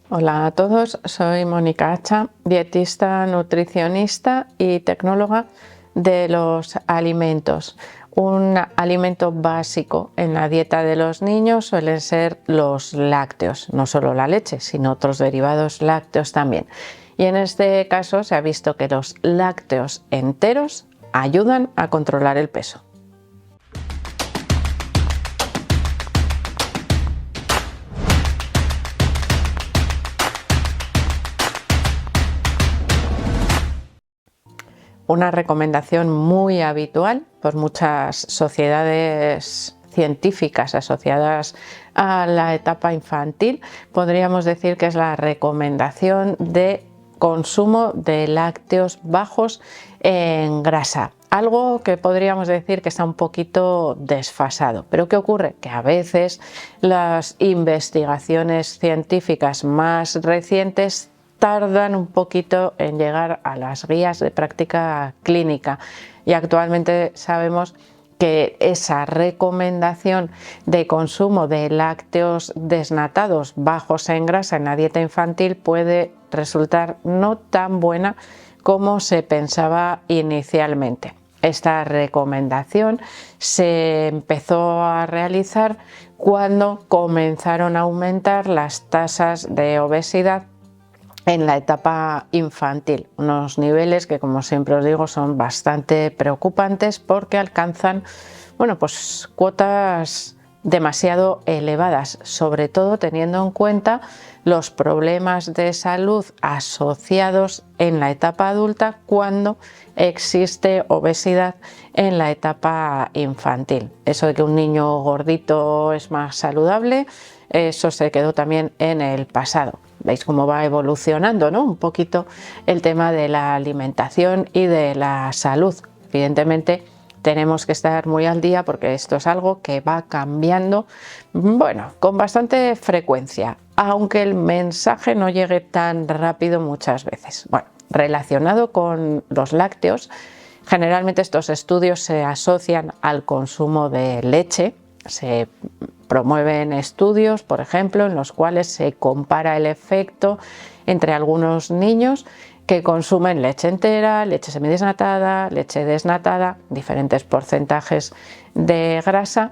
Hola a todos, soy Mónica Hacha, dietista, nutricionista y tecnóloga de los alimentos. Un alimento básico en la dieta de los niños suelen ser los lácteos, no solo la leche, sino otros derivados lácteos también. Y en este caso se ha visto que los lácteos enteros ayudan a controlar el peso. Una recomendación muy habitual por muchas sociedades científicas asociadas a la etapa infantil, podríamos decir que es la recomendación de consumo de lácteos bajos en grasa. Algo que podríamos decir que está un poquito desfasado. Pero ¿qué ocurre? Que a veces las investigaciones científicas más recientes tardan un poquito en llegar a las guías de práctica clínica y actualmente sabemos que esa recomendación de consumo de lácteos desnatados bajos en grasa en la dieta infantil puede resultar no tan buena como se pensaba inicialmente. Esta recomendación se empezó a realizar cuando comenzaron a aumentar las tasas de obesidad en la etapa infantil, unos niveles que, como siempre os digo, son bastante preocupantes porque alcanzan, pues cuotas demasiado elevadas, sobre todo teniendo en cuenta los problemas de salud asociados en la etapa adulta cuando existe obesidad en la etapa infantil. Eso de que un niño gordito es más saludable, eso se quedó también en el pasado. Veis cómo va evolucionando, ¿no? Un poquito el tema de la alimentación y de la salud. Evidentemente tenemos que estar muy al día porque esto es algo que va cambiando, con bastante frecuencia, aunque el mensaje no llegue tan rápido muchas veces. Relacionado con los lácteos, generalmente estos estudios se asocian al consumo de leche. Se promueven estudios, por ejemplo, en los cuales se compara el efecto entre algunos niños que consumen leche entera, leche semidesnatada, leche desnatada, diferentes porcentajes de grasa.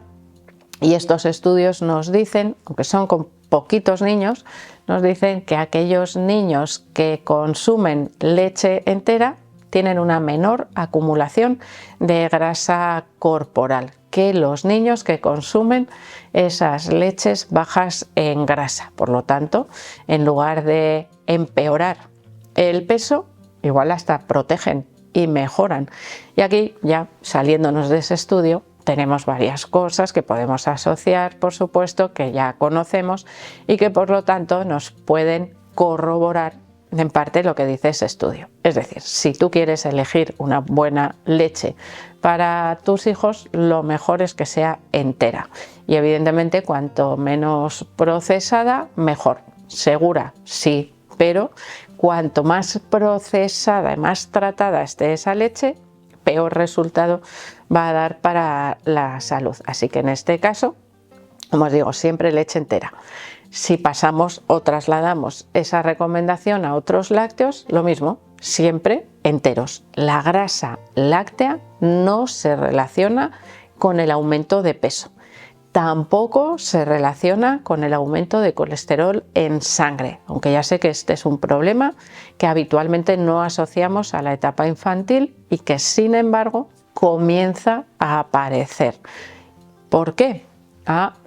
Y estos estudios nos dicen, aunque son con poquitos niños, nos dicen que aquellos niños que consumen leche entera tienen una menor acumulación de grasa corporal que los niños que consumen esas leches bajas en grasa. Por lo tanto, en lugar de empeorar el peso, igual hasta protegen y mejoran. Y aquí, ya saliéndonos de ese estudio, tenemos varias cosas que podemos asociar, por supuesto, que ya conocemos y que por lo tanto nos pueden corroborar en parte lo que dice ese estudio. Es decir, si tú quieres elegir una buena leche para tus hijos, lo mejor es que sea entera. Y evidentemente, cuanto menos procesada, mejor. Segura, sí, pero cuanto más procesada y más tratada esté esa leche, peor resultado va a dar para la salud. Así que en este caso, como os digo, siempre leche entera. Si pasamos o trasladamos esa recomendación a otros lácteos, lo mismo, siempre enteros. La grasa láctea no se relaciona con el aumento de peso. Tampoco se relaciona con el aumento de colesterol en sangre, aunque ya sé que este es un problema que habitualmente no asociamos a la etapa infantil y que sin embargo comienza a aparecer. ¿Por qué?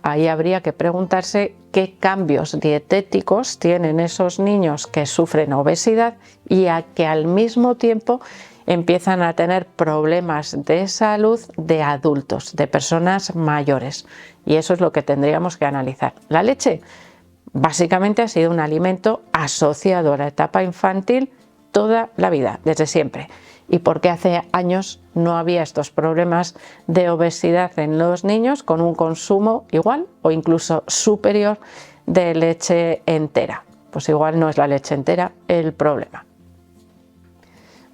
Ahí habría que preguntarse qué cambios dietéticos tienen esos niños que sufren obesidad y a que al mismo tiempo empiezan a tener problemas de salud de adultos, de personas mayores. Y eso es lo que tendríamos que analizar. La leche básicamente ha sido un alimento asociado a la etapa infantil toda la vida, desde siempre. Y porque hace años no había estos problemas de obesidad en los niños con un consumo igual o incluso superior de leche entera. Pues igual no es la leche entera el problema.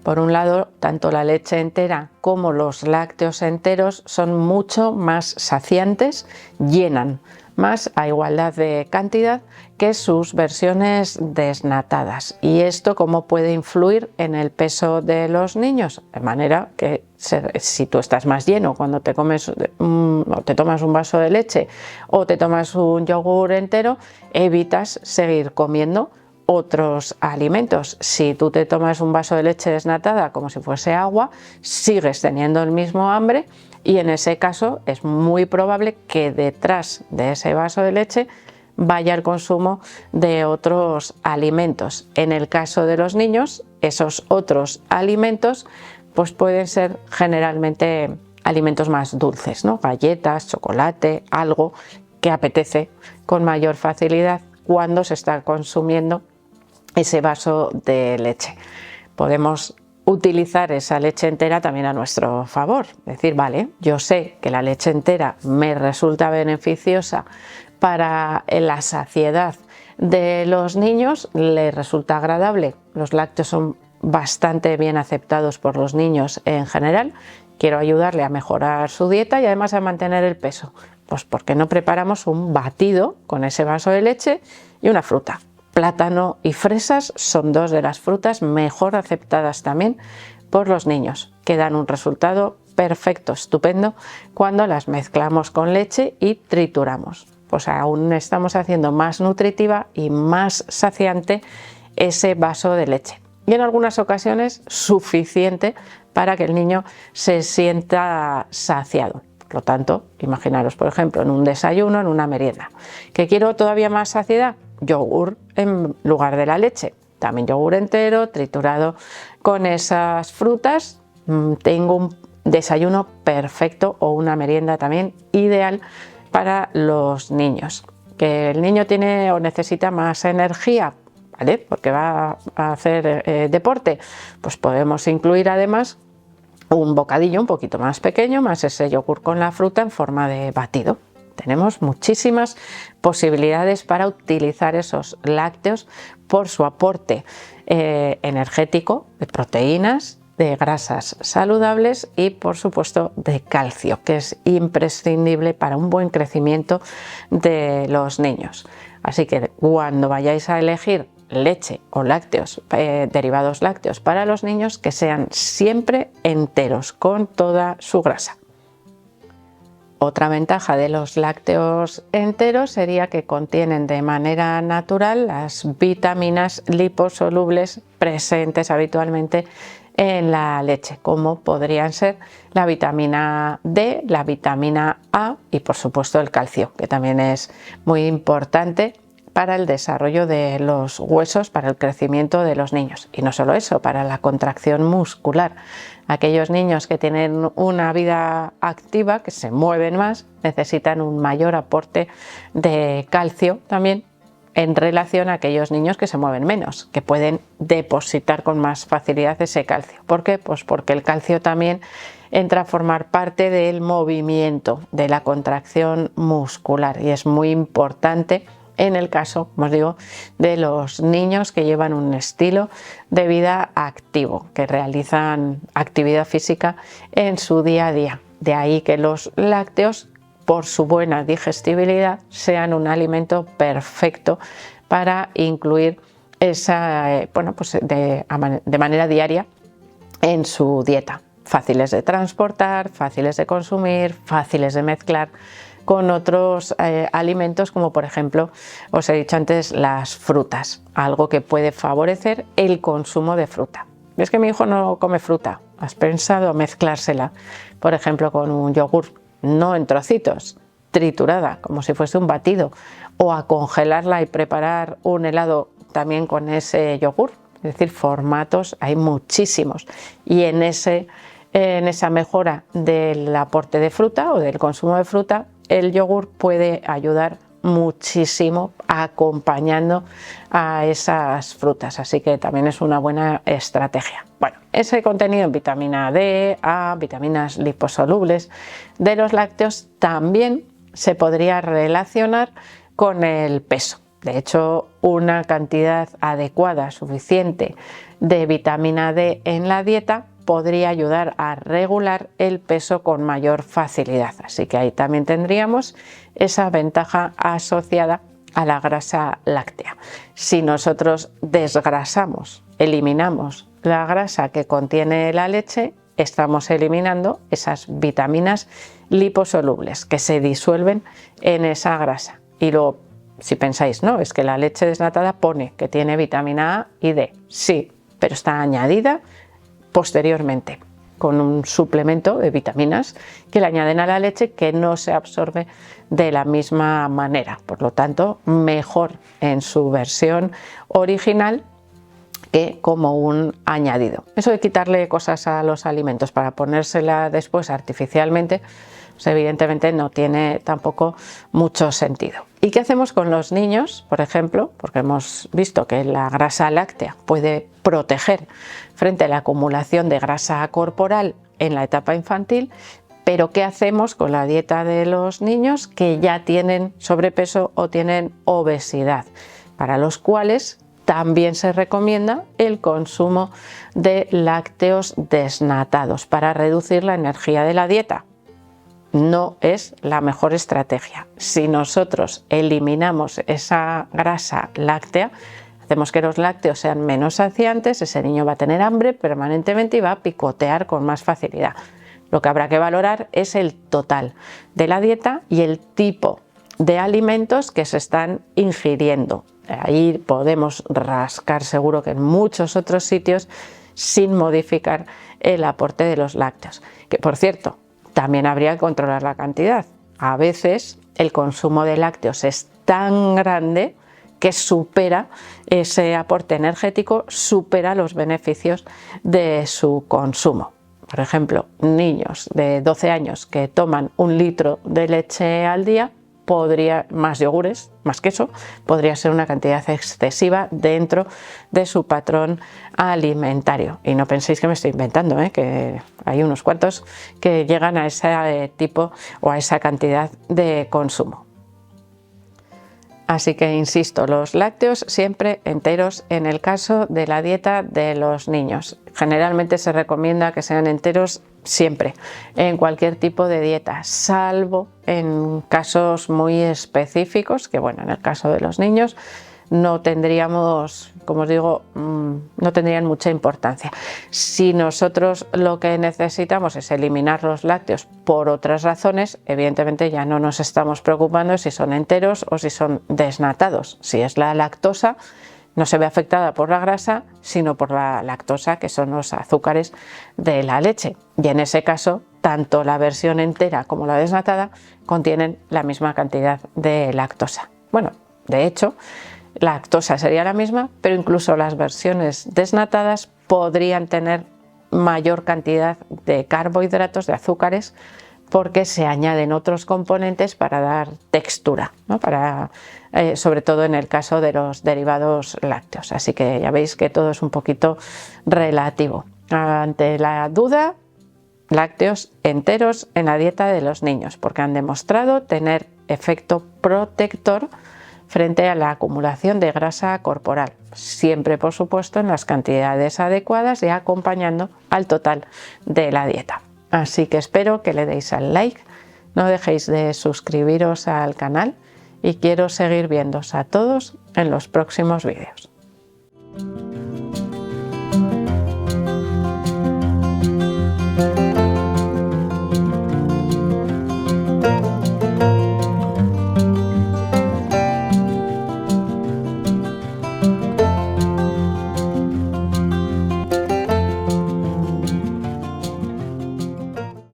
Por un lado, tanto la leche entera como los lácteos enteros son mucho más saciantes, llenan más a igualdad de cantidad que sus versiones desnatadas. ¿Y esto cómo puede influir en el peso de los niños? De manera que si tú estás más lleno cuando te comes o te tomas un vaso de leche o te tomas un yogur entero, evitas seguir comiendo otros alimentos. Si tú te tomas un vaso de leche desnatada como si fuese agua, sigues teniendo el mismo hambre y en ese caso es muy probable que detrás de ese vaso de leche vaya el consumo de otros alimentos. En el caso de los niños, esos otros alimentos pues pueden ser generalmente alimentos más dulces, ¿no? Galletas, chocolate, algo que apetece con mayor facilidad cuando se está consumiendo ese vaso de leche. Podemos utilizar esa leche entera también a nuestro favor. Decir, vale, yo sé que la leche entera me resulta beneficiosa para la saciedad de los niños, les resulta agradable. Los lácteos son bastante bien aceptados por los niños en general. Quiero ayudarle a mejorar su dieta y además a mantener el peso. Pues ¿por qué no preparamos un batido con ese vaso de leche y una fruta? Plátano y fresas son dos de las frutas mejor aceptadas también por los niños, que dan un resultado perfecto, estupendo, cuando las mezclamos con leche y trituramos. Pues aún estamos haciendo más nutritiva y más saciante ese vaso de leche. Y en algunas ocasiones suficiente para que el niño se sienta saciado. Por lo tanto, imaginaros, por ejemplo, en un desayuno, en una merienda. ¿Que quiero todavía más saciedad? Yogur en lugar de la leche. También yogur entero, triturado con esas frutas. Tengo un desayuno perfecto o una merienda también ideal para los niños. ¿Que el niño tiene o necesita más energía? ¿Vale? Porque va a hacer deporte. Pues podemos incluir además un bocadillo un poquito más pequeño, más ese yogur con la fruta en forma de batido. Tenemos muchísimas posibilidades para utilizar esos lácteos por su aporte energético, de proteínas, de grasas saludables y por supuesto de calcio, que es imprescindible para un buen crecimiento de los niños. Así que cuando vayáis a elegir leche o lácteos, derivados lácteos para los niños, que sean siempre enteros con toda su grasa. Otra ventaja de los lácteos enteros sería que contienen de manera natural las vitaminas liposolubles presentes habitualmente en la leche, como podrían ser la vitamina D, la vitamina A y por supuesto el calcio, que también es muy importante para el desarrollo de los huesos, para el crecimiento de los niños. Y no solo eso, para la contracción muscular. Aquellos niños que tienen una vida activa, que se mueven más, necesitan un mayor aporte de calcio también en relación a aquellos niños que se mueven menos, que pueden depositar con más facilidad ese calcio. ¿Por qué? Pues porque el calcio también entra a formar parte del movimiento, de la contracción muscular, y es muy importante en el caso, como os digo, de los niños que llevan un estilo de vida activo, que realizan actividad física en su día a día. De ahí que los lácteos, por su buena digestibilidad, sean un alimento perfecto para incluir esa, de manera diaria en su dieta. Fáciles de transportar, fáciles de consumir, fáciles de mezclar con otros alimentos, como por ejemplo, os he dicho antes, las frutas, algo que puede favorecer el consumo de fruta. ¿Ves que mi hijo no come fruta? ¿Has pensado mezclársela, por ejemplo, con un yogur, no en trocitos, triturada, como si fuese un batido, o a congelarla y preparar un helado también con ese yogur? Es decir, formatos hay muchísimos, y en esa mejora del aporte de fruta o del consumo de fruta, el yogur puede ayudar muchísimo acompañando a esas frutas, así que también es una buena estrategia. Bueno, ese contenido en vitamina D, A, vitaminas liposolubles de los lácteos también se podría relacionar con el peso. De hecho, una cantidad adecuada, suficiente de vitamina D en la dieta podría ayudar a regular el peso con mayor facilidad. Así que ahí también tendríamos esa ventaja asociada a la grasa láctea. Si nosotros desgrasamos, eliminamos la grasa que contiene la leche, estamos eliminando esas vitaminas liposolubles que se disuelven en esa grasa. Y luego, si pensáis, no, es que la leche desnatada pone que tiene vitamina A y D. Sí, pero está añadida posteriormente con un suplemento de vitaminas que le añaden a la leche que no se absorbe de la misma manera. Por lo tanto, mejor en su versión original que como un añadido. Eso de quitarle cosas a los alimentos para ponérsela después artificialmente, pues evidentemente no tiene tampoco mucho sentido. ¿Y qué hacemos con los niños, por ejemplo? Porque hemos visto que la grasa láctea puede proteger frente a la acumulación de grasa corporal en la etapa infantil, pero ¿qué hacemos con la dieta de los niños que ya tienen sobrepeso o tienen obesidad? Para los cuales también se recomienda el consumo de lácteos desnatados para reducir la energía de la dieta. No es la mejor estrategia. Si nosotros eliminamos esa grasa láctea, hacemos que los lácteos sean menos saciantes, ese niño va a tener hambre permanentemente y va a picotear con más facilidad. Lo que habrá que valorar es el total de la dieta y el tipo de alimentos que se están ingiriendo. Ahí podemos rascar seguro que en muchos otros sitios sin modificar el aporte de los lácteos. Que por cierto, también habría que controlar la cantidad. A veces el consumo de lácteos es tan grande que supera ese aporte energético, supera los beneficios de su consumo. Por ejemplo, niños de 12 años que toman 1 litro de leche al día, más yogures, más queso, podría ser una cantidad excesiva dentro de su patrón alimentario. Y no penséis que me estoy inventando, que hay unos cuantos que llegan a ese tipo o a esa cantidad de consumo. Así que insisto, los lácteos siempre enteros en el caso de la dieta de los niños. Generalmente se recomienda que sean enteros siempre, en cualquier tipo de dieta, salvo en casos muy específicos, que bueno, en el caso de los niños no tendríamos, como os digo, no tendrían mucha importancia. Si nosotros lo que necesitamos es eliminar los lácteos por otras razones, evidentemente ya no nos estamos preocupando si son enteros o si son desnatados. Si es la lactosa, no se ve afectada por la grasa, sino por la lactosa, que son los azúcares de la leche. Y en ese caso, tanto la versión entera como la desnatada contienen la misma cantidad de lactosa. Bueno, de hecho, la lactosa sería la misma, pero incluso las versiones desnatadas podrían tener mayor cantidad de carbohidratos, de azúcares, porque se añaden otros componentes para dar textura, ¿no? Sobre todo en el caso de los derivados lácteos. Así que ya veis que todo es un poquito relativo. Ante la duda, lácteos enteros en la dieta de los niños, porque han demostrado tener efecto protector frente a la acumulación de grasa corporal, siempre por supuesto en las cantidades adecuadas y acompañando al total de la dieta. Así que espero que le deis al like, no dejéis de suscribiros al canal y quiero seguir viéndoos a todos en los próximos vídeos.